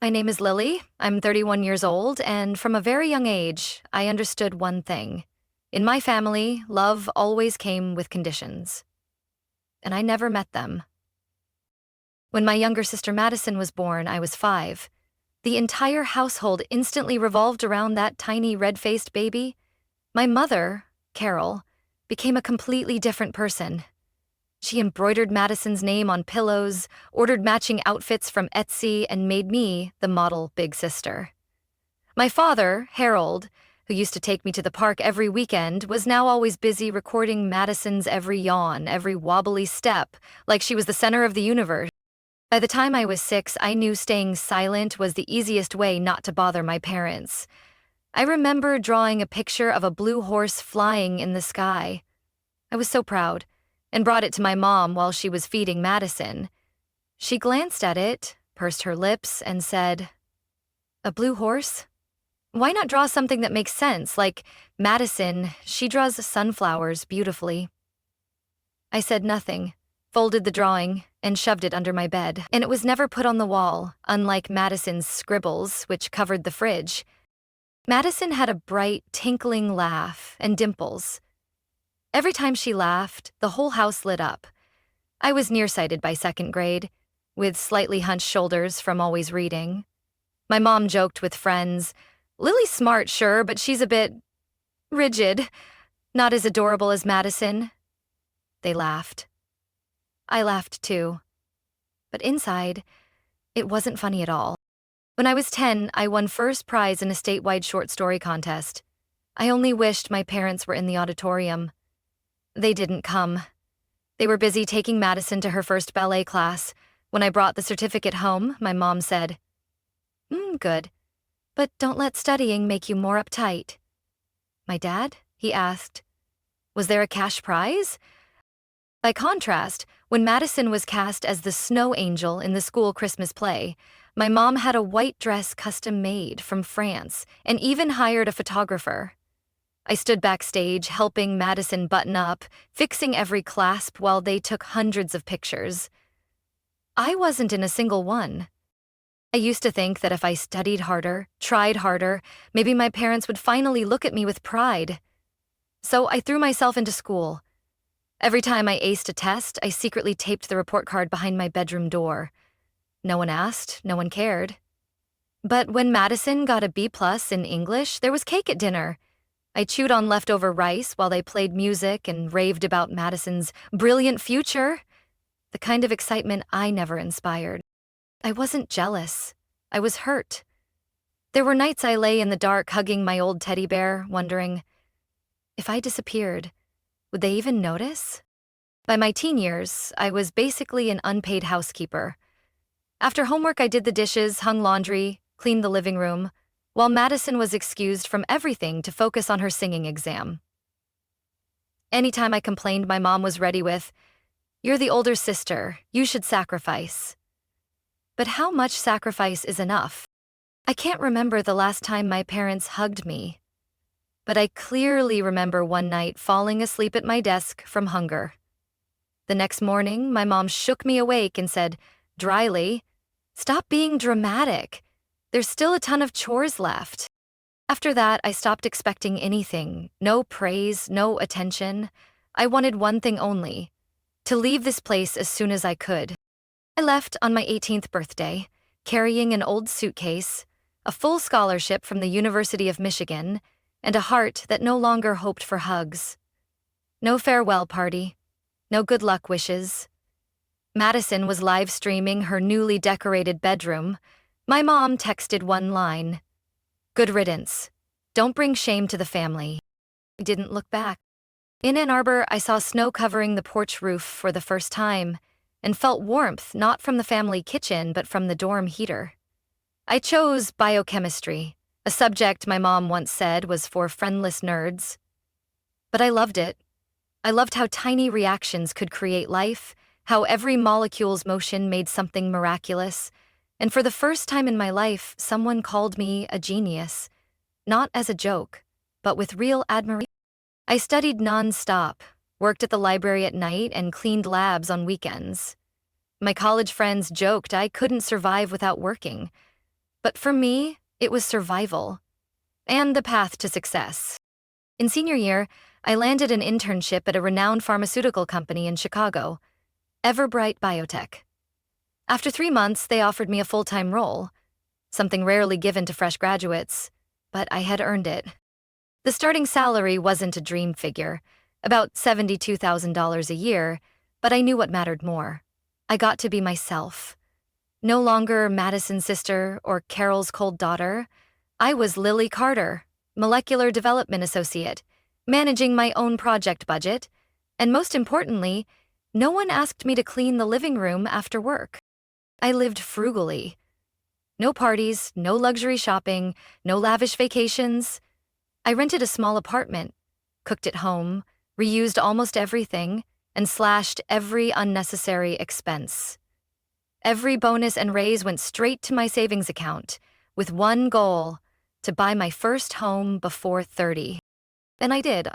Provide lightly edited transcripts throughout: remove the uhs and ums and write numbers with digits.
My name is Lily. I'm 31 years old, and from a very young age, I understood one thing. In my family, love always came with conditions. And I never met them. When my younger sister Madison was born, I was 5. The entire household instantly revolved around that tiny red-faced baby. My mother, Carol, became a completely different person. She embroidered Madison's name on pillows, ordered matching outfits from Etsy, and made me the model big sister. My father, Harold, who used to take me to the park every weekend, was now always busy recording Madison's every yawn, every wobbly step, like she was the center of the universe. By the time I was 6, I knew staying silent was the easiest way not to bother my parents. I remember drawing a picture of a blue horse flying in the sky. I was so proud, and brought it to my mom while she was feeding Madison. She glanced at it, pursed her lips, and said, "A blue horse? Why not draw something that makes sense, like Madison, she draws sunflowers beautifully." I said nothing, folded the drawing, and shoved it under my bed, and it was never put on the wall, unlike Madison's scribbles, which covered the fridge. Madison had a bright, tinkling laugh and dimples. Every time she laughed, the whole house lit up. I was nearsighted by 2nd grade, with slightly hunched shoulders from always reading. My mom joked with friends, "Lily's smart, sure, but she's a bit rigid, not as adorable as Madison." They laughed. I laughed too. But inside, it wasn't funny at all. When I was 10, I won first prize in a statewide short story contest. I only wished my parents were in the auditorium. They didn't come. They were busy taking Madison to her first ballet class. When I brought the certificate home, my mom said, "Good, but don't let studying make you more uptight." "My dad?" he asked. "Was there a cash prize?" By contrast, when Madison was cast as the snow angel in the school Christmas play, my mom had a white dress custom-made from France and even hired a photographer. I stood backstage helping Madison button up, fixing every clasp while they took hundreds of pictures. I wasn't in a single one. I used to think that if I studied harder, tried harder, maybe my parents would finally look at me with pride. So I threw myself into school. Every time I aced a test, I secretly taped the report card behind my bedroom door. No one asked, no one cared. But when Madison got a B+ in English, there was cake at dinner. I chewed on leftover rice while they played music and raved about Madison's brilliant future, the kind of excitement I never inspired. I wasn't jealous. I was hurt. There were nights I lay in the dark hugging my old teddy bear, wondering, if I disappeared, would they even notice? By my teen years, I was basically an unpaid housekeeper. After homework, I did the dishes, hung laundry, cleaned the living room, while Madison was excused from everything to focus on her singing exam. Anytime I complained, my mom was ready with, "You're the older sister, you should sacrifice." But how much sacrifice is enough? I can't remember the last time my parents hugged me, but I clearly remember one night falling asleep at my desk from hunger. The next morning, my mom shook me awake and said, dryly, "Stop being dramatic. There's still a ton of chores left." After that, I stopped expecting anything. No praise, no attention. I wanted one thing only, to leave this place as soon as I could. I left on my 18th birthday, carrying an old suitcase, a full scholarship from the University of Michigan, and a heart that no longer hoped for hugs. No farewell party, no good luck wishes. Madison was live streaming her newly decorated bedroom. My mom texted one line, "Good riddance. Don't bring shame to the family." I didn't look back. In Ann Arbor, I saw snow covering the porch roof for the first time and felt warmth not from the family kitchen but from the dorm heater. I chose biochemistry, a subject my mom once said was for friendless nerds. But I loved it. I loved how tiny reactions could create life, how every molecule's motion made something miraculous, and for the first time in my life, someone called me a genius, not as a joke, but with real admiration. I studied non-stop, worked at the library at night, and cleaned labs on weekends. My college friends joked I couldn't survive without working, But for me, it was survival and the path to success. In senior year, I landed an internship at a renowned pharmaceutical company in Chicago, Everbright Biotech. After 3 months, they offered me a full-time role, something rarely given to fresh graduates, but I had earned it. The starting salary wasn't a dream figure, about $72,000 a year, but I knew what mattered more. I got to be myself. No longer Madison's sister or Carol's cold daughter. I was Lily Carter, molecular development associate, managing my own project budget, and most importantly, no one asked me to clean the living room after work. I lived frugally. No parties, no luxury shopping, no lavish vacations. I rented a small apartment, cooked at home, reused almost everything, and slashed every unnecessary expense. Every bonus and raise went straight to my savings account, with one goal: to buy my first home before 30. And I did.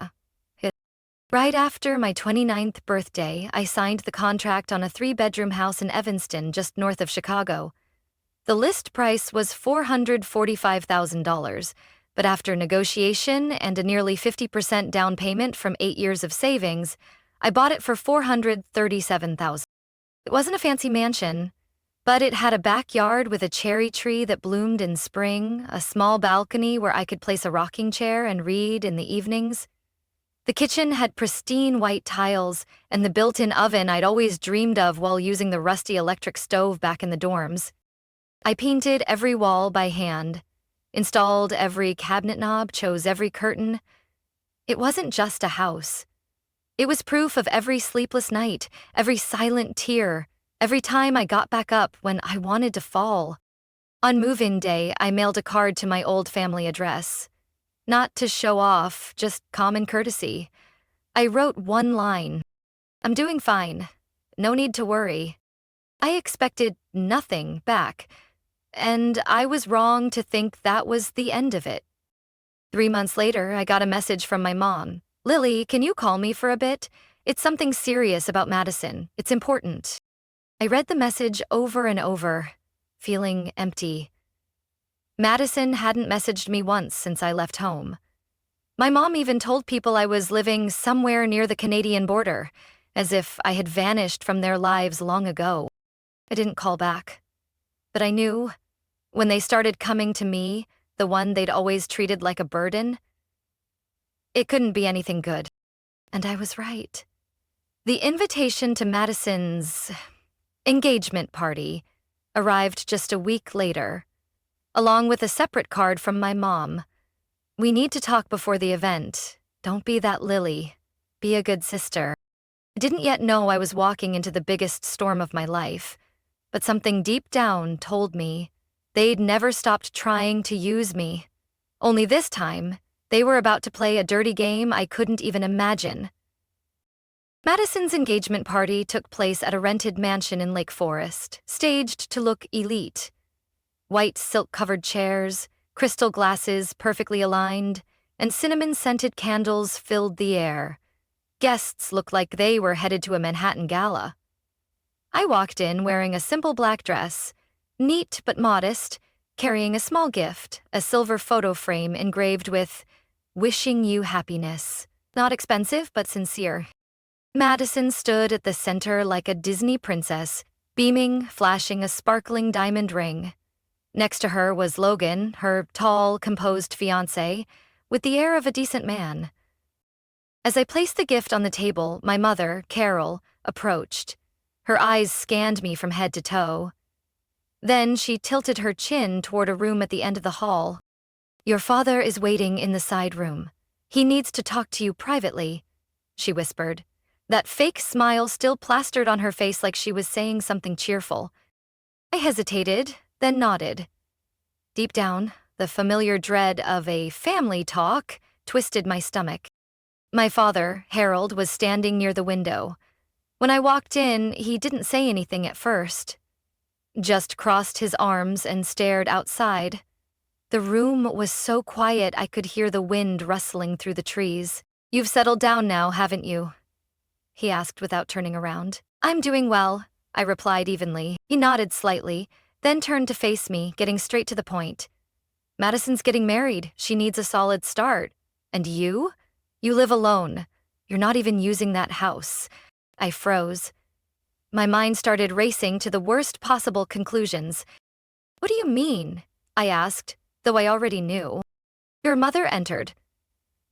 Right after my 29th birthday, I signed the contract on a 3-bedroom house in Evanston, just north of Chicago. The list price was $445,000, but after negotiation and a nearly 50% down payment from 8 years of savings, I bought it for $437,000. It wasn't a fancy mansion, but it had a backyard with a cherry tree that bloomed in spring, a small balcony where I could place a rocking chair and read in the evenings. The kitchen had pristine white tiles and the built-in oven I'd always dreamed of while using the rusty electric stove back in the dorms. I painted every wall by hand, installed every cabinet knob, chose every curtain. It wasn't just a house. It was proof of every sleepless night, every silent tear, every time I got back up when I wanted to fall. On move-in day, I mailed a card to my old family address. Not to show off, just common courtesy. I wrote one line: "I'm doing fine. No need to worry." I expected nothing back, and I was wrong to think that was the end of it. 3 months later, I got a message from my mom. "Lily, can you call me for a bit? It's something serious about Madison. It's important." I read the message over and over, feeling empty. Madison hadn't messaged me once since I left home. My mom even told people I was living somewhere near the Canadian border, as if I had vanished from their lives long ago. I didn't call back. But I knew, when they started coming to me, the one they'd always treated like a burden, it couldn't be anything good. And I was right. The invitation to Madison's engagement party arrived just a week later, along with a separate card from my mom. "We need to talk before the event. Don't be that Lily. Be a good sister." I didn't yet know I was walking into the biggest storm of my life, but something deep down told me they'd never stopped trying to use me. Only this time, they were about to play a dirty game I couldn't even imagine. Madison's engagement party took place at a rented mansion in Lake Forest, staged to look elite. White silk-covered chairs, crystal glasses perfectly aligned, and cinnamon-scented candles filled the air. Guests looked like they were headed to a Manhattan gala. I walked in wearing a simple black dress, neat but modest, carrying a small gift, a silver photo frame engraved with "Wishing you happiness." Not expensive, but sincere. Madison stood at the center like a Disney princess, beaming, flashing a sparkling diamond ring. Next to her was Logan, her tall, composed fiancé, with the air of a decent man. As I placed the gift on the table, my mother, Carol, approached. Her eyes scanned me from head to toe. Then she tilted her chin toward a room at the end of the hall. "Your father is waiting in the side room. He needs to talk to you privately," she whispered, that fake smile still plastered on her face like she was saying something cheerful. I hesitated, then nodded. Deep down, the familiar dread of a family talk twisted my stomach. My father, Harold, was standing near the window. When I walked in, he didn't say anything at first, just crossed his arms and stared outside. The room was so quiet I could hear the wind rustling through the trees. "You've settled down now, haven't you?" he asked without turning around. "I'm doing well," I replied evenly. He nodded slightly, then turned to face me, getting straight to the point. Madison's getting married. She needs a solid start. And you? You live alone. You're not even using that house. I froze. My mind started racing to the worst possible conclusions. What do you mean? I asked, though I already knew. Your mother entered.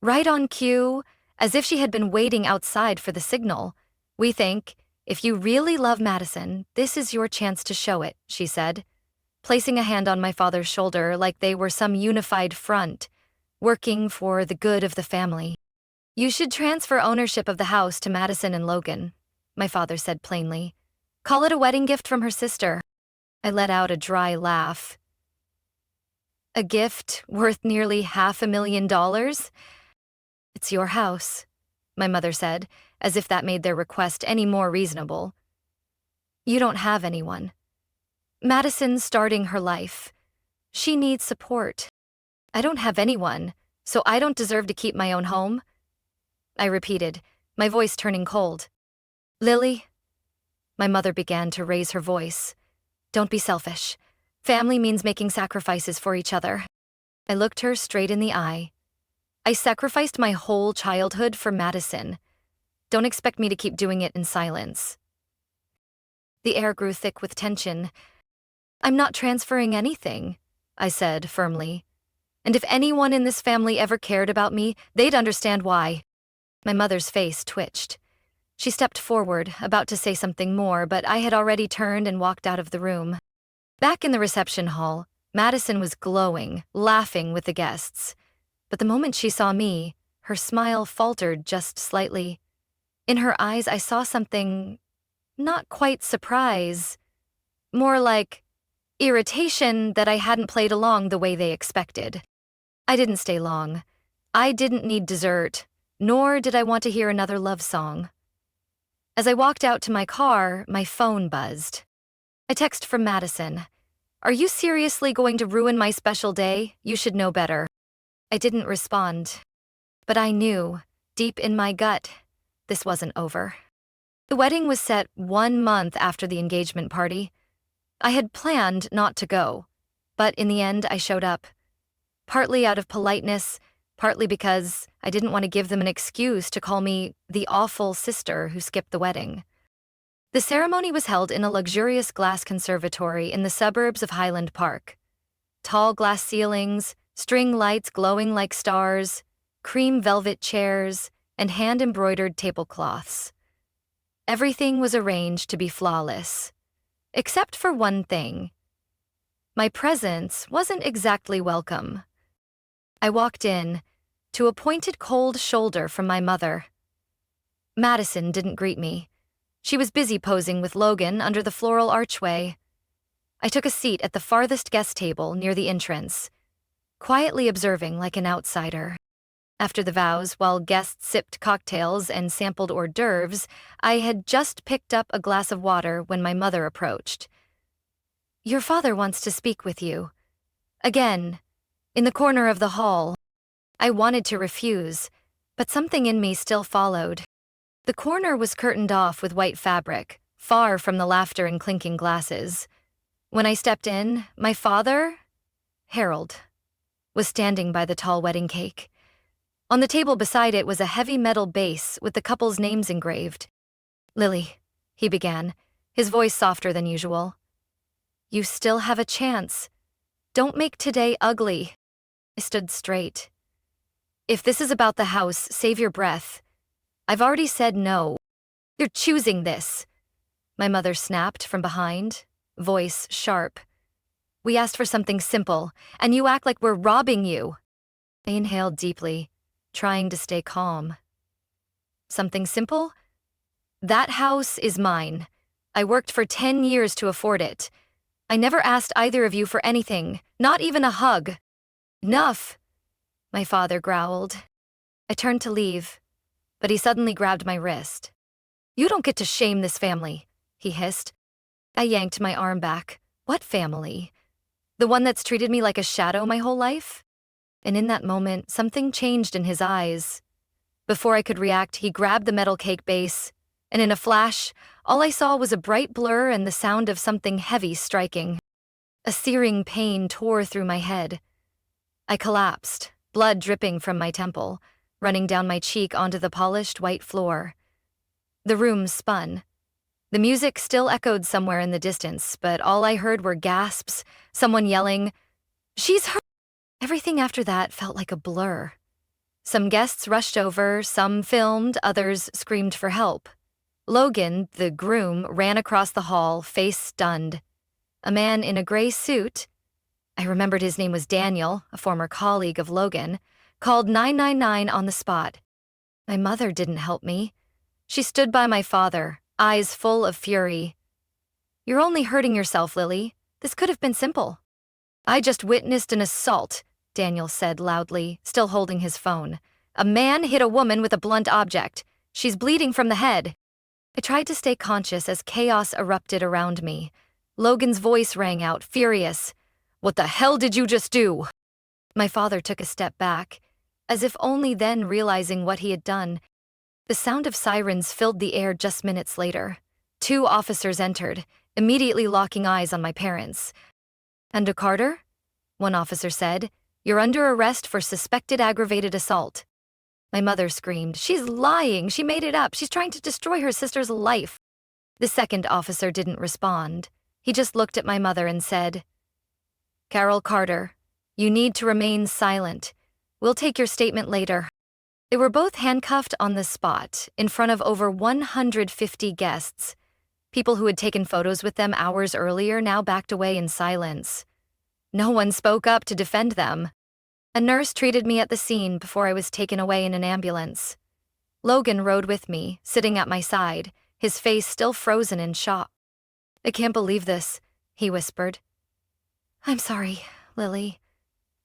Right on cue, as if she had been waiting outside for the signal. We think, if you really love Madison, this is your chance to show it, she said, placing a hand on my father's shoulder like they were some unified front, working for the good of the family. You should transfer ownership of the house to Madison and Logan, my father said plainly. Call it a wedding gift from her sister. I let out a dry laugh. A gift worth nearly $500,000? It's your house, my mother said, as if that made their request any more reasonable. You don't have anyone. Madison's starting her life. She needs support. I don't have anyone, so I don't deserve to keep my own home? I repeated, my voice turning cold. Lily? My mother began to raise her voice. Don't be selfish. Family means making sacrifices for each other. I looked her straight in the eye. I sacrificed my whole childhood for Madison. Don't expect me to keep doing it in silence. The air grew thick with tension. I'm not transferring anything, I said firmly. And if anyone in this family ever cared about me, they'd understand why. My mother's face twitched. She stepped forward, about to say something more, but I had already turned and walked out of the room. Back in the reception hall, Madison was glowing, laughing with the guests. But the moment she saw me, her smile faltered just slightly. In her eyes, I saw something not quite surprise, more like irritation that I hadn't played along the way they expected. I didn't stay long. I didn't need dessert, nor did I want to hear another love song. As I walked out to my car, my phone buzzed. I text from Madison. Are you seriously going to ruin my special day? You should know better. I didn't respond, but I knew, deep in my gut, this wasn't over. The wedding was set 1 month after the engagement party. I had planned not to go, but in the end I showed up. Partly out of politeness, partly because I didn't want to give them an excuse to call me the awful sister who skipped the wedding. The ceremony was held in a luxurious glass conservatory in the suburbs of Highland Park. Tall glass ceilings, string lights glowing like stars, cream velvet chairs, and hand-embroidered tablecloths. Everything was arranged to be flawless, except for one thing. My presence wasn't exactly welcome. I walked in, to a pointed cold shoulder from my mother. Madison didn't greet me. She was busy posing with Logan under the floral archway. I took a seat at the farthest guest table near the entrance, quietly observing like an outsider. After the vows, while guests sipped cocktails and sampled hors d'oeuvres, I had just picked up a glass of water when my mother approached. Your father wants to speak with you. Again, in the corner of the hall. I wanted to refuse, but something in me still followed. The corner was curtained off with white fabric, far from the laughter and clinking glasses. When I stepped in, my father, Harold, was standing by the tall wedding cake. On the table beside it was a heavy metal base with the couple's names engraved. Lily, he began, his voice softer than usual. You still have a chance. Don't make today ugly. I stood straight. If this is about the house, save your breath. I've already said no. You're choosing this. My mother snapped from behind, voice sharp. We asked for something simple, and you act like we're robbing you. I inhaled deeply, trying to stay calm. Something simple? That house is mine. I worked for 10 years to afford it. I never asked either of you for anything, not even a hug. Enough, my father growled. I turned to leave, but he suddenly grabbed my wrist. You don't get to shame this family, he hissed. I yanked my arm back. What family? The one that's treated me like a shadow my whole life? And in that moment, something changed in his eyes. Before I could react, he grabbed the metal cake base, and in a flash, all I saw was a bright blur and the sound of something heavy striking. A searing pain tore through my head. I collapsed, blood dripping from my temple, running down my cheek onto the polished white floor. The room spun. The music still echoed somewhere in the distance, but all I heard were gasps, someone yelling, "She's hurt!" Everything after that felt like a blur. Some guests rushed over, some filmed, others screamed for help. Logan, the groom, ran across the hall, face stunned. A man in a gray suit, I remembered his name was Daniel, a former colleague of Logan, called 999 on the spot. My mother didn't help me. She stood by my father, eyes full of fury. "You're only hurting yourself, Lily. This could have been simple." "I just witnessed an assault," Daniel said loudly, still holding his phone. "A man hit a woman with a blunt object. She's bleeding from the head." I tried to stay conscious as chaos erupted around me. Logan's voice rang out, furious. "What the hell did you just do?" My father took a step back, as if only then realizing what he had done. The sound of sirens filled the air just minutes later. 2 officers entered, immediately locking eyes on my parents. "And Carter?" one officer said. "You're under arrest for suspected aggravated assault." My mother screamed, "She's lying, she made it up, she's trying to destroy her sister's life." The second officer didn't respond. He just looked at my mother and said, "Carol Carter, you need to remain silent. We'll take your statement later." They were both handcuffed on the spot, in front of over 150 guests. People who had taken photos with them hours earlier now backed away in silence. No one spoke up to defend them. A nurse treated me at the scene before I was taken away in an ambulance. Logan rode with me, sitting at my side, his face still frozen in shock. "I can't believe this," he whispered. "I'm sorry, Lily.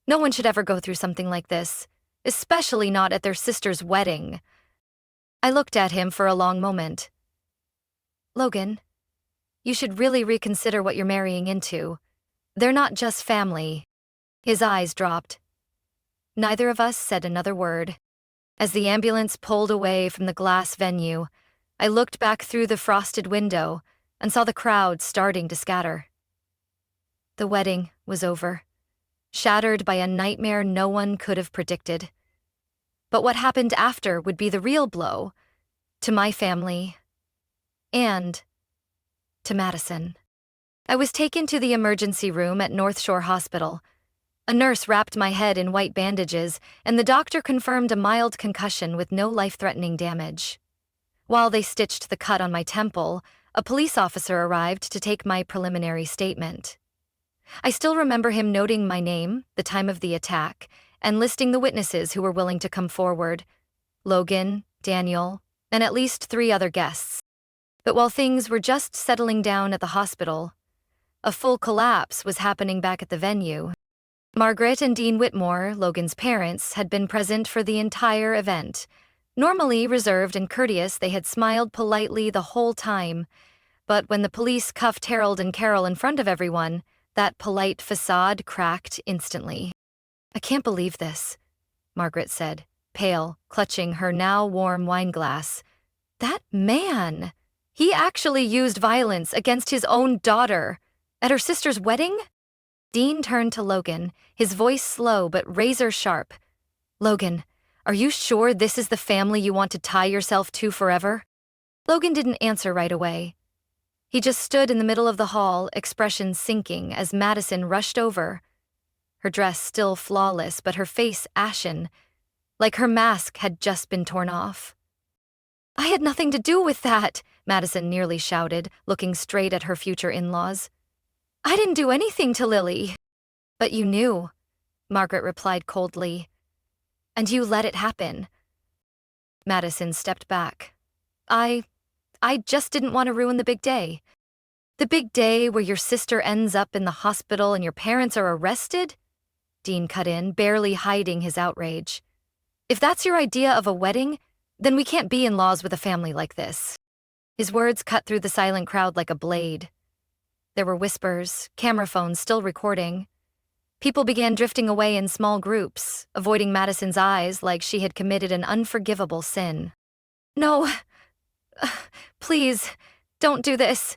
No one should ever go through something like this, especially not at their sister's wedding." I looked at him for a long moment. "Logan, you should really reconsider what you're marrying into. They're not just family." His eyes dropped. Neither of us said another word. As the ambulance pulled away from the glass venue, I looked back through the frosted window and saw the crowd starting to scatter. The wedding was over, shattered by a nightmare no one could have predicted. But what happened after would be the real blow to my family and to Madison. I was taken to the emergency room at North Shore Hospital. A nurse wrapped my head in white bandages, and the doctor confirmed a mild concussion with no life-threatening damage. While they stitched the cut on my temple, a police officer arrived to take my preliminary statement. I still remember him noting my name, the time of the attack, and listing the witnesses who were willing to come forward: Logan, Daniel, and at least 3 other guests. But while things were just settling down at the hospital, a full collapse was happening back at the venue. Margaret and Dean Whitmore, Logan's parents, had been present for the entire event. Normally reserved and courteous, they had smiled politely the whole time. But when the police cuffed Harold and Carol in front of everyone, that polite facade cracked instantly. "I can't believe this," Margaret said, pale, clutching her now warm wine glass. "That man! He actually used violence against his own daughter at her sister's wedding?" Dean turned to Logan, his voice slow but razor sharp. "Logan, are you sure this is the family you want to tie yourself to forever?" Logan didn't answer right away. He just stood in the middle of the hall, expression sinking as Madison rushed over. Her dress still flawless, but her face ashen, like her mask had just been torn off. "I had nothing to do with that," Madison nearly shouted, looking straight at her future in-laws. "I didn't do anything to Lily." "But you knew," Margaret replied coldly. "And you let it happen." Madison stepped back. I just didn't want to ruin the big day. The big day where your sister ends up in the hospital and your parents are arrested?" Dean cut in, barely hiding his outrage. "If that's your idea of a wedding, then we can't be in-laws with a family like this." His words cut through the silent crowd like a blade. There were whispers, camera phones still recording. People began drifting away in small groups, avoiding Madison's eyes like she had committed an unforgivable sin. "No, please, don't do this,"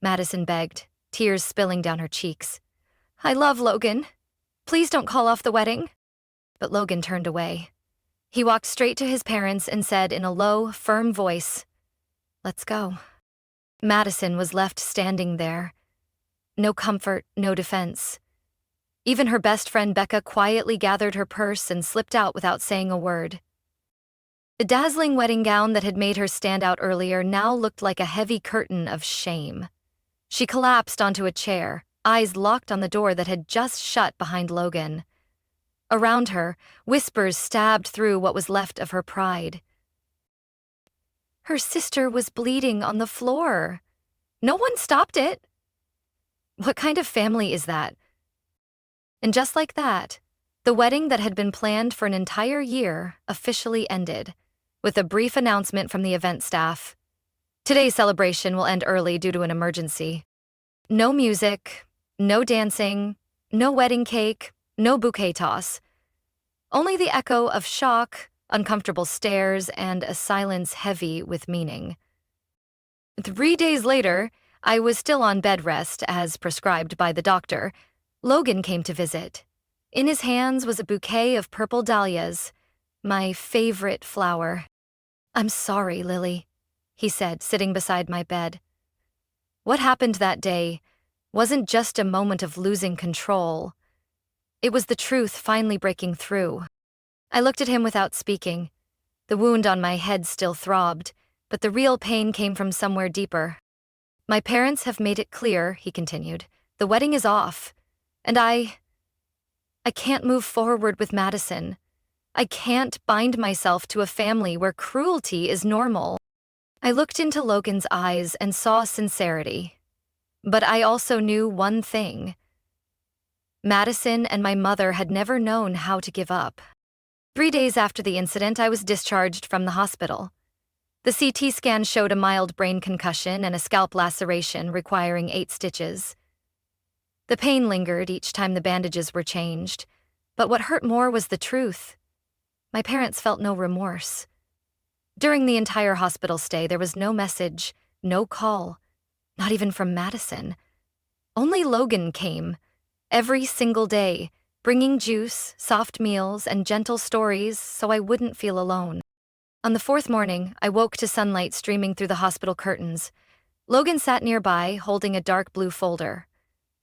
Madison begged, tears spilling down her cheeks. I love Logan. Please don't call off the wedding." But Logan turned away. He walked straight to his parents and said in a low, firm voice, "Let's go." Madison was left standing there. No comfort, no defense. Even her best friend Becca quietly gathered her purse and slipped out without saying a word. The dazzling wedding gown that had made her stand out earlier now looked like a heavy curtain of shame. She collapsed onto a chair, eyes locked on the door that had just shut behind Logan. Around her, whispers stabbed through what was left of her pride. Her sister was bleeding on the floor. No one stopped it. What kind of family is that? And just like that, the wedding that had been planned for an entire year officially ended, with a brief announcement from the event staff. Today's celebration will end early due to an emergency. No music, no dancing, no wedding cake, no bouquet toss. Only the echo of shock, uncomfortable stares, and a silence heavy with meaning. 3 days later, I was still on bed rest, as prescribed by the doctor. Logan came to visit. In his hands was a bouquet of purple dahlias, my favorite flower. "I'm sorry, Lily," he said, sitting beside my bed. What happened that day wasn't just a moment of losing control. It was the truth finally breaking through. I looked at him without speaking. The wound on my head still throbbed, but the real pain came from somewhere deeper. "My parents have made it clear," he continued. "The wedding is off. And I can't move forward with Madison. I can't bind myself to a family where cruelty is normal." I looked into Logan's eyes and saw sincerity. But I also knew one thing. Madison and my mother had never known how to give up. 3 days after the incident, I was discharged from the hospital. The CT scan showed a mild brain concussion and a scalp laceration requiring 8 stitches. The pain lingered each time the bandages were changed, but what hurt more was the truth. My parents felt no remorse. During the entire hospital stay, there was no message, no call, not even from Madison. Only Logan came, every single day, bringing juice, soft meals, and gentle stories so I wouldn't feel alone. On the 4th morning, I woke to sunlight streaming through the hospital curtains. Logan sat nearby, holding a dark blue folder.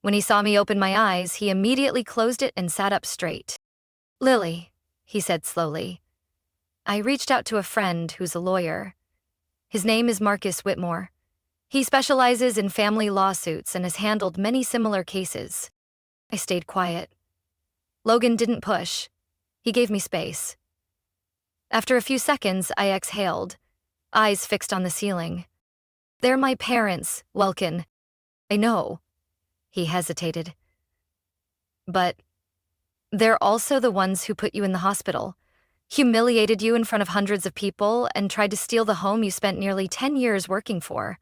When he saw me open my eyes, he immediately closed it and sat up straight. "Lily," he said slowly. "I reached out to a friend who's a lawyer. His name is Marcus Whitmore. He specializes in family lawsuits and has handled many similar cases." I stayed quiet. Logan didn't push. He gave me space. After a few seconds, I exhaled, eyes fixed on the ceiling. "They're my parents, Welkin. I know." He hesitated. "But they're also the ones who put you in the hospital, humiliated you in front of hundreds of people, and tried to steal the home you spent nearly 10 years working for."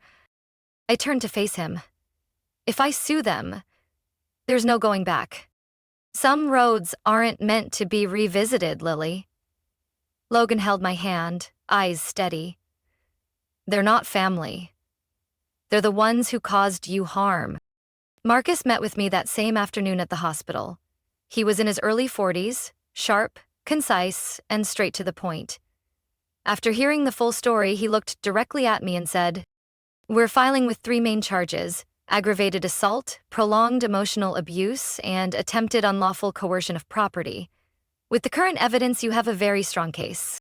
I turned to face him. "If I sue them, there's no going back. Some roads aren't meant to be revisited, Lily." Logan held my hand, eyes steady. "They're not family. They're the ones who caused you harm." Marcus met with me that same afternoon at the hospital. He was in his early 40s, sharp, concise, and straight to the point. After hearing the full story, he looked directly at me and said, "We're filing with 3 main charges: aggravated assault, prolonged emotional abuse, and attempted unlawful coercion of property. With the current evidence, you have a very strong case."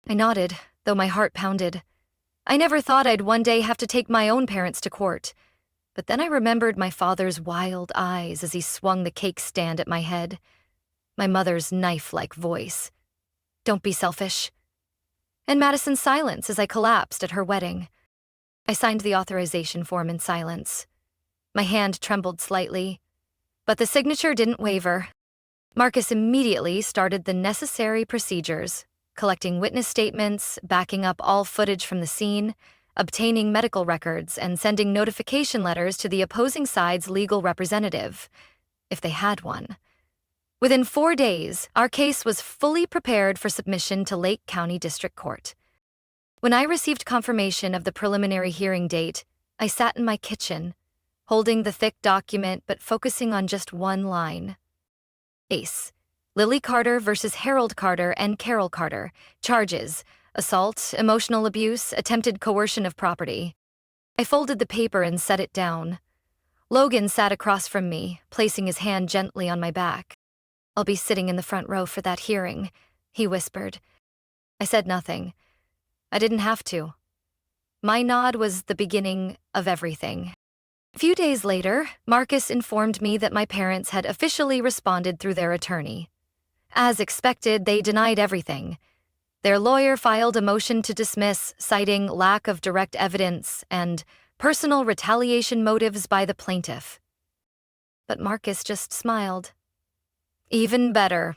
I nodded, though my heart pounded. I never thought I'd one day have to take my own parents to court. But then I remembered my father's wild eyes as he swung the cake stand at my head. My mother's knife-like voice. "Don't be selfish." And Madison's silence as I collapsed at her wedding. I signed the authorization form in silence. My hand trembled slightly, but the signature didn't waver. Marcus immediately started the necessary procedures, collecting witness statements, backing up all footage from the scene, obtaining medical records, and sending notification letters to the opposing side's legal representative, if they had one. Within 4 days, our case was fully prepared for submission to Lake County District Court. When I received confirmation of the preliminary hearing date, I sat in my kitchen, holding the thick document but focusing on just one line. Ace. Lily Carter versus Harold Carter and Carol Carter. Charges: assault, emotional abuse, attempted coercion of property. I folded the paper and set it down. Logan sat across from me, placing his hand gently on my back. "I'll be sitting in the front row for that hearing," he whispered. I said nothing. I didn't have to. My nod was the beginning of everything. A few days later, Marcus informed me that my parents had officially responded through their attorney. As expected, they denied everything. Their lawyer filed a motion to dismiss, citing lack of direct evidence and personal retaliation motives by the plaintiff. But Marcus just smiled. "Even better.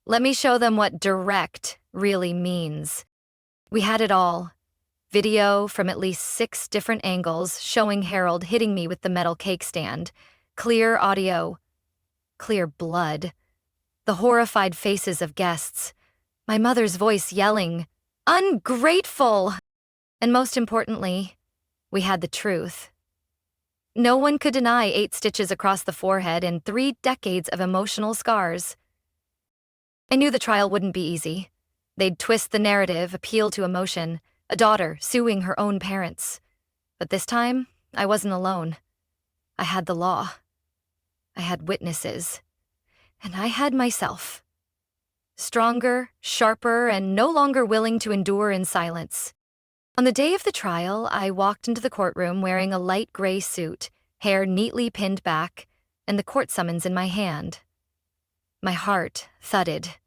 Let me show them what direct really means." We had it all. Video from at least 6 different angles showing Harold hitting me with the metal cake stand. Clear audio. Clear blood. The horrified faces of guests. My mother's voice yelling, "Ungrateful!" And most importantly, we had the truth. No one could deny 8 stitches across the forehead and 3 decades of emotional scars. I knew the trial wouldn't be easy. They'd twist the narrative, appeal to emotion, a daughter suing her own parents. But this time, I wasn't alone. I had the law. I had witnesses. And I had myself. Stronger, sharper, and no longer willing to endure in silence. On the day of the trial, I walked into the courtroom wearing a light gray suit, hair neatly pinned back, and the court summons in my hand. My heart thudded.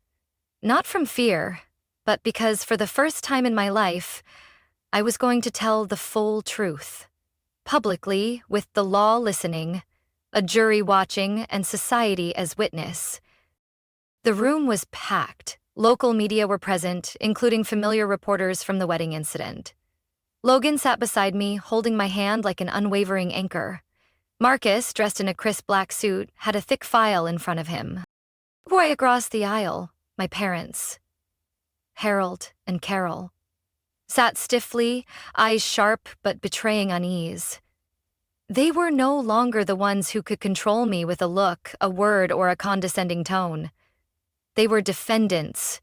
Not from fear, but because for the first time in my life, I was going to tell the full truth. Publicly, with the law listening, a jury watching, and society as witness. The room was packed. Local media were present, including familiar reporters from the wedding incident. Logan sat beside me, holding my hand like an unwavering anchor. Marcus, dressed in a crisp black suit, had a thick file in front of him. Way across the aisle, my parents, Harold and Carol, sat stiffly, eyes sharp but betraying unease. They were no longer the ones who could control me with a look, a word, or a condescending tone. They were defendants,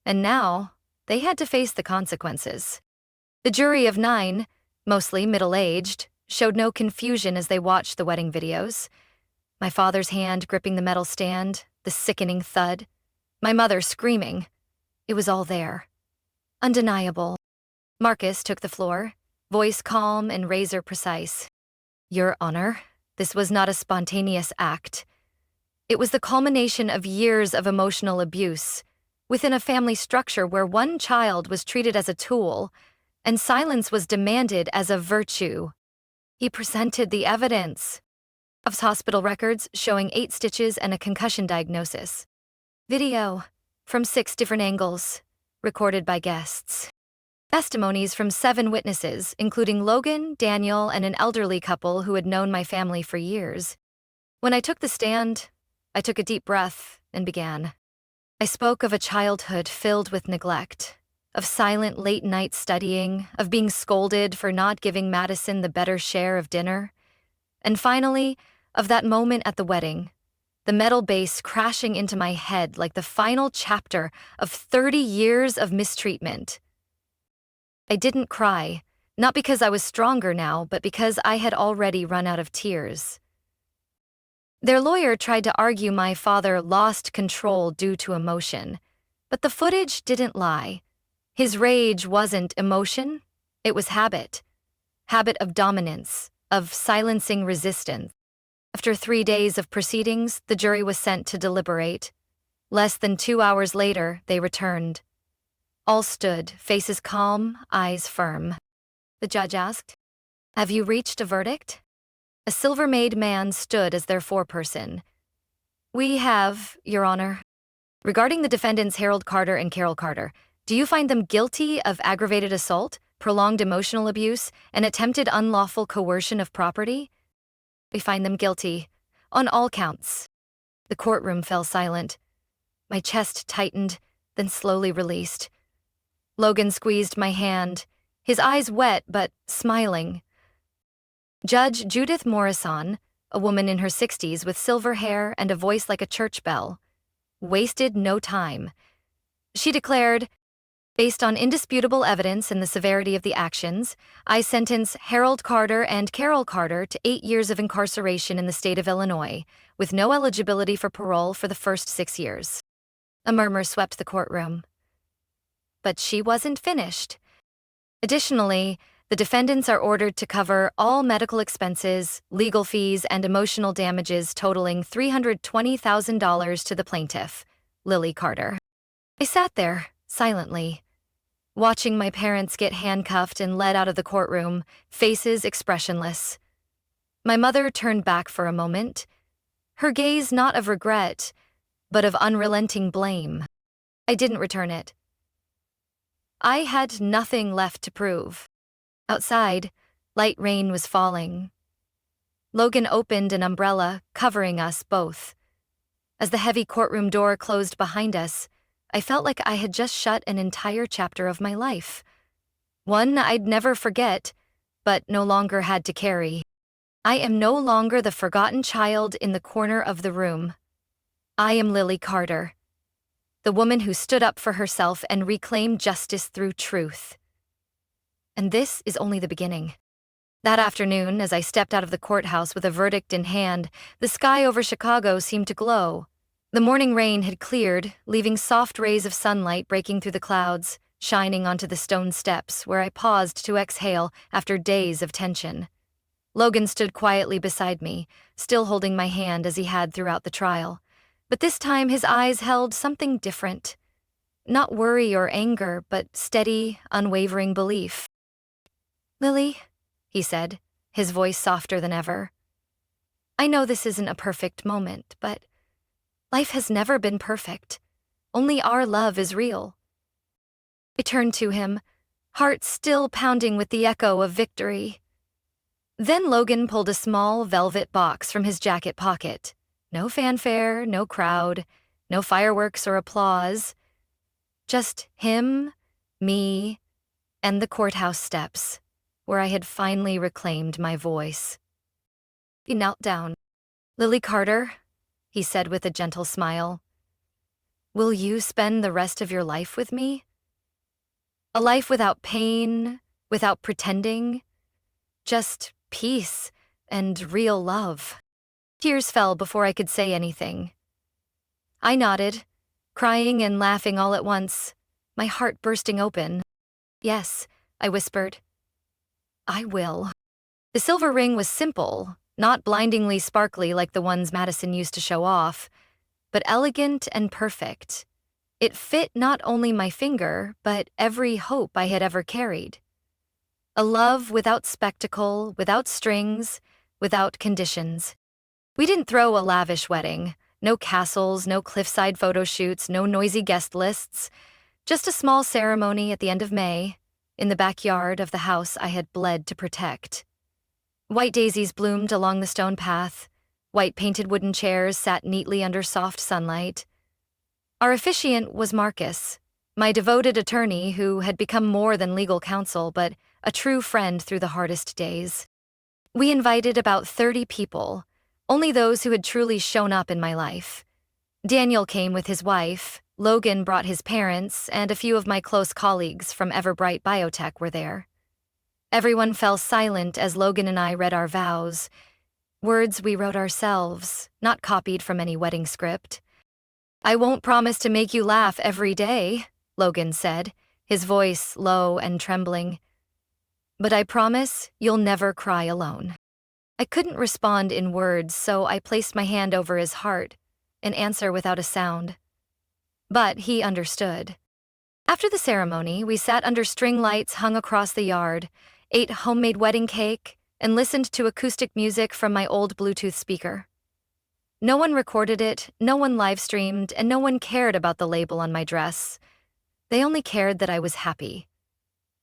and now they had to face the consequences. The jury of 9, mostly middle-aged, showed no confusion as they watched the wedding videos. My father's hand gripping the metal stand, the sickening thud. My mother screaming. It was all there. Undeniable. Marcus took the floor, voice calm and razor-precise. "Your Honor, this was not a spontaneous act. It was the culmination of years of emotional abuse, within a family structure where one child was treated as a tool, and silence was demanded as a virtue." He presented the evidence of hospital records showing 8 stitches and a concussion diagnosis. Video from 6 different angles, recorded by guests. Testimonies from 7 witnesses, including Logan, Daniel, and an elderly couple who had known my family for years. When I took the stand, I took a deep breath and began. I spoke of a childhood filled with neglect, of silent late-night studying, of being scolded for not giving Madison the better share of dinner, and finally, of that moment at the wedding, the metal bass crashing into my head like the final chapter of 30 years of mistreatment. I didn't cry, not because I was stronger now, but because I had already run out of tears. Their lawyer tried to argue my father lost control due to emotion, but the footage didn't lie. His rage wasn't emotion, it was habit. Habit of dominance, of silencing resistance. After 3 days of proceedings, the jury was sent to deliberate. Less than 2 hours later, they returned. All stood, faces calm, eyes firm. The judge asked, "Have you reached a verdict?" A silver-made man stood as their foreperson. "We have, Your Honor. Regarding the defendants Harold Carter and Carol Carter, do you find them guilty of aggravated assault, prolonged emotional abuse, and attempted unlawful coercion of property?" "We find them guilty, on all counts." The courtroom fell silent. My chest tightened, then slowly released. Logan squeezed my hand, his eyes wet but smiling. Judge Judith Morrison, a woman in her 60s with silver hair and a voice like a church bell, wasted no time. She declared, "Based on indisputable evidence and the severity of the actions, I sentence Harold Carter and Carol Carter to 8 years of incarceration in the state of Illinois, with no eligibility for parole for the first 6 years." A murmur swept the courtroom. But she wasn't finished. Additionally, the defendants are ordered to cover all medical expenses, legal fees, and emotional damages totaling $320,000 to the plaintiff, Lily Carter. I sat there, silently, watching my parents get handcuffed and led out of the courtroom, faces expressionless. My mother turned back for a moment, her gaze not of regret, but of unrelenting blame. I didn't return it. I had nothing left to prove. Outside, light rain was falling. Logan opened an umbrella, covering us both. As the heavy courtroom door closed behind us, I felt like I had just shut an entire chapter of my life. One I'd never forget, but no longer had to carry. I am no longer the forgotten child in the corner of the room. I am Lily Carter, the woman who stood up for herself and reclaimed justice through truth. And this is only the beginning. That afternoon, as I stepped out of the courthouse with a verdict in hand, the sky over Chicago seemed to glow. The morning rain had cleared, leaving soft rays of sunlight breaking through the clouds, shining onto the stone steps where I paused to exhale after days of tension. Logan stood quietly beside me, still holding my hand as he had throughout the trial. But this time his eyes held something different. Not worry or anger, but steady, unwavering belief. "Lily," he said, his voice softer than ever. "I know this isn't a perfect moment, but life has never been perfect. Only our love is real." I turned to him, heart still pounding with the echo of victory. Then Logan pulled a small velvet box from his jacket pocket. No fanfare, no crowd, no fireworks or applause. Just him, me, and the courthouse steps, where I had finally reclaimed my voice. He knelt down. "Lily Carter," he said with a gentle smile, "will you spend the rest of your life with me? A life without pain, without pretending, just peace and real love." Tears fell before I could say anything. I nodded, crying and laughing all at once, my heart bursting open. "Yes," I whispered. "I will." The silver ring was simple, not blindingly sparkly like the ones Madison used to show off, but elegant and perfect. It fit not only my finger, but every hope I had ever carried. A love without spectacle, without strings, without conditions. We didn't throw a lavish wedding. No castles, no cliffside photo shoots, no noisy guest lists. Just a small ceremony at the end of May, in the backyard of the house I had bled to protect. White daisies bloomed along the stone path. White painted wooden chairs sat neatly under soft sunlight. Our officiant was Marcus, my devoted attorney who had become more than legal counsel, but a true friend through the hardest days. We invited about 30 people, only those who had truly shown up in my life. Daniel came with his wife, Logan brought his parents, and a few of my close colleagues from Everbright Biotech were there. Everyone fell silent as Logan and I read our vows, words we wrote ourselves, not copied from any wedding script. "I won't promise to make you laugh every day," Logan said, his voice low and trembling. "But I promise you'll never cry alone." I couldn't respond in words, so I placed my hand over his heart, an answer without a sound. But he understood. After the ceremony, we sat under string lights hung across the yard, ate homemade wedding cake, and listened to acoustic music from my old Bluetooth speaker. No one recorded it, no one live-streamed, and no one cared about the label on my dress. They only cared that I was happy.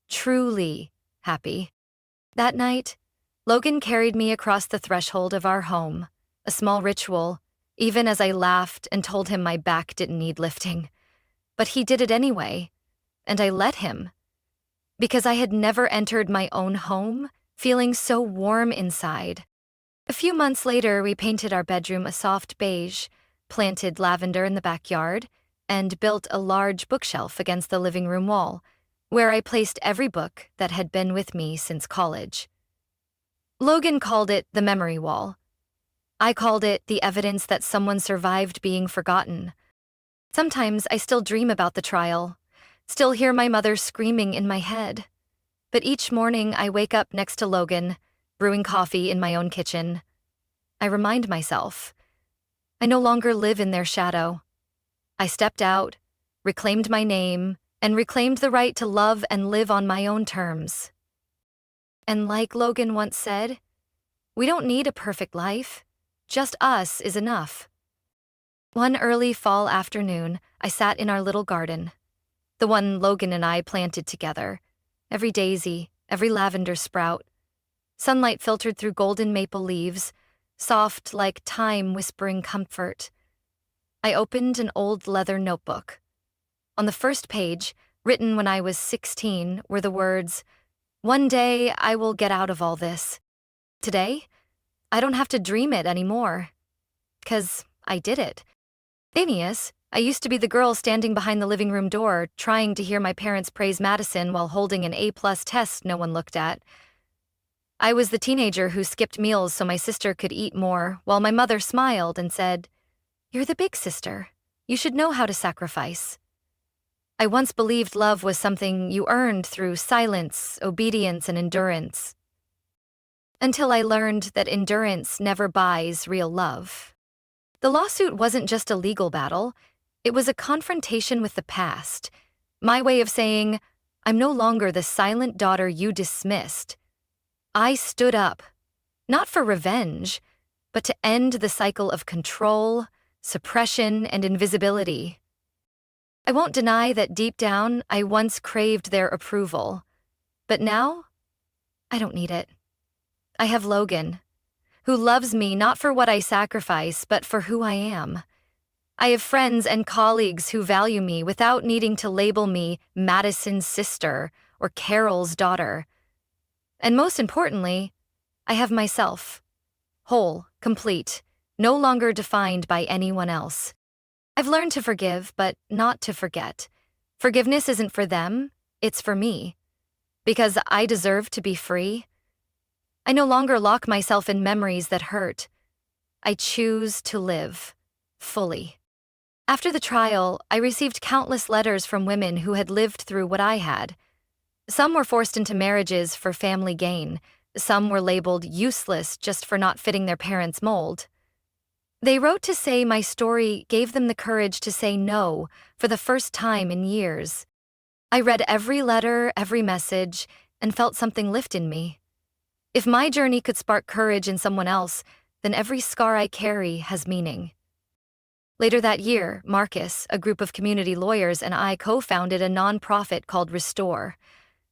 Truly happy. That night, Logan carried me across the threshold of our home, a small ritual, even as I laughed and told him my back didn't need lifting. But he did it anyway, and I let him. Because I had never entered my own home feeling so warm inside. A few months later, we painted our bedroom a soft beige, planted lavender in the backyard, and built a large bookshelf against the living room wall, where I placed every book that had been with me since college. Logan called it the memory wall. I called it the evidence that someone survived being forgotten. Sometimes I still dream about the trial, still hear my mother screaming in my head. But each morning I wake up next to Logan, brewing coffee in my own kitchen. I remind myself, I no longer live in their shadow. I stepped out, reclaimed my name, and reclaimed the right to love and live on my own terms. And like Logan once said, we don't need a perfect life. Just us is enough. One early fall afternoon, I sat in our little garden, the one Logan and I planted together. Every daisy, every lavender sprout. Sunlight filtered through golden maple leaves, soft like time whispering comfort. I opened an old leather notebook. On the first page, written when I was 16, were the words, "One day I will get out of all this. Today, I don't have to dream it anymore. 'Cause I did it." Phineas, I used to be the girl standing behind the living room door, trying to hear my parents praise Madison while holding an A+ test no one looked at. I was the teenager who skipped meals so my sister could eat more, while my mother smiled and said, "You're the big sister. You should know how to sacrifice." I once believed love was something you earned through silence, obedience, and endurance. Until I learned that endurance never buys real love. The lawsuit wasn't just a legal battle, it was a confrontation with the past. My way of saying, I'm no longer the silent daughter you dismissed. I stood up, not for revenge, but to end the cycle of control, suppression, and invisibility. I won't deny that deep down, I once craved their approval. But now, I don't need it. I have Logan, who loves me not for what I sacrifice, but for who I am. I have friends and colleagues who value me without needing to label me Madison's sister or Carol's daughter. And most importantly, I have myself, whole, complete, no longer defined by anyone else. I've learned to forgive, but not to forget. Forgiveness isn't for them, it's for me. Because I deserve to be free. I no longer lock myself in memories that hurt. I choose to live, fully. After the trial, I received countless letters from women who had lived through what I had. Some were forced into marriages for family gain. Some were labeled useless just for not fitting their parents' mold. They wrote to say my story gave them the courage to say no for the first time in years. I read every letter, every message, and felt something lift in me. If my journey could spark courage in someone else, then every scar I carry has meaning. Later that year, Marcus, a group of community lawyers, and I co-founded a nonprofit called Restore,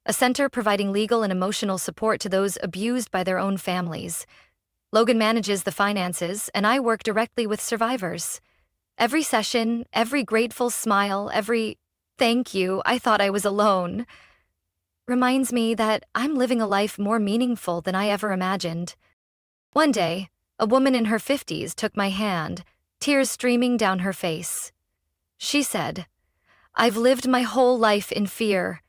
a center providing legal and emotional support to those abused by their own families. Logan manages the finances, and I work directly with survivors. Every session, every grateful smile, every "thank you, I thought I was alone," reminds me that I'm living a life more meaningful than I ever imagined. One day, a woman in her 50s took my hand, tears streaming down her face. She said, "I've lived my whole life in fear,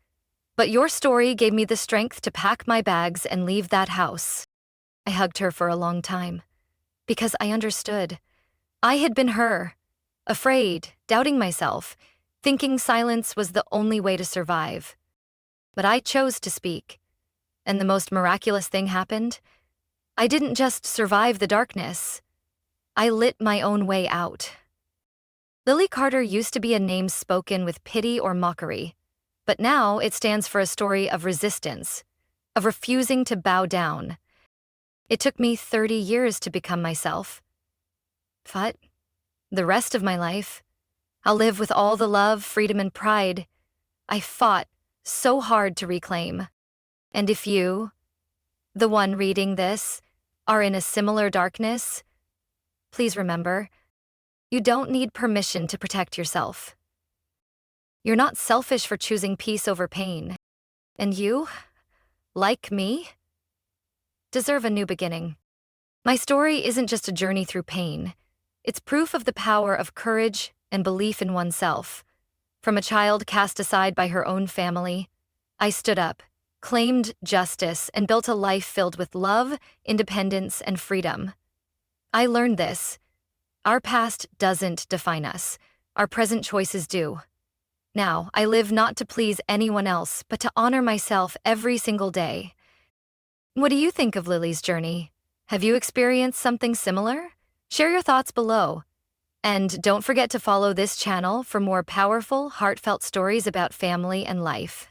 but your story gave me the strength to pack my bags and leave that house." I hugged her for a long time, because I understood. I had been her, afraid, doubting myself, thinking silence was the only way to survive. But I chose to speak, and the most miraculous thing happened. I didn't just survive the darkness. I lit my own way out. Lily Carter used to be a name spoken with pity or mockery, but now it stands for a story of resistance, of refusing to bow down. It took me 30 years to become myself. But the rest of my life, I'll live with all the love, freedom, and pride I fought so hard to reclaim. And if you, the one reading this, are in a similar darkness, please remember, you don't need permission to protect yourself. You're not selfish for choosing peace over pain. And you, like me, deserve a new beginning. My story isn't just a journey through pain, it's proof of the power of courage and belief in oneself. From a child cast aside by her own family, I stood up, claimed justice, and built a life filled with love, independence, and freedom. I learned this. Our past doesn't define us. Our present choices do. Now, I live not to please anyone else, but to honor myself every single day. What do you think of Lily's journey? Have you experienced something similar? Share your thoughts below. And don't forget to follow this channel for more powerful, heartfelt stories about family and life.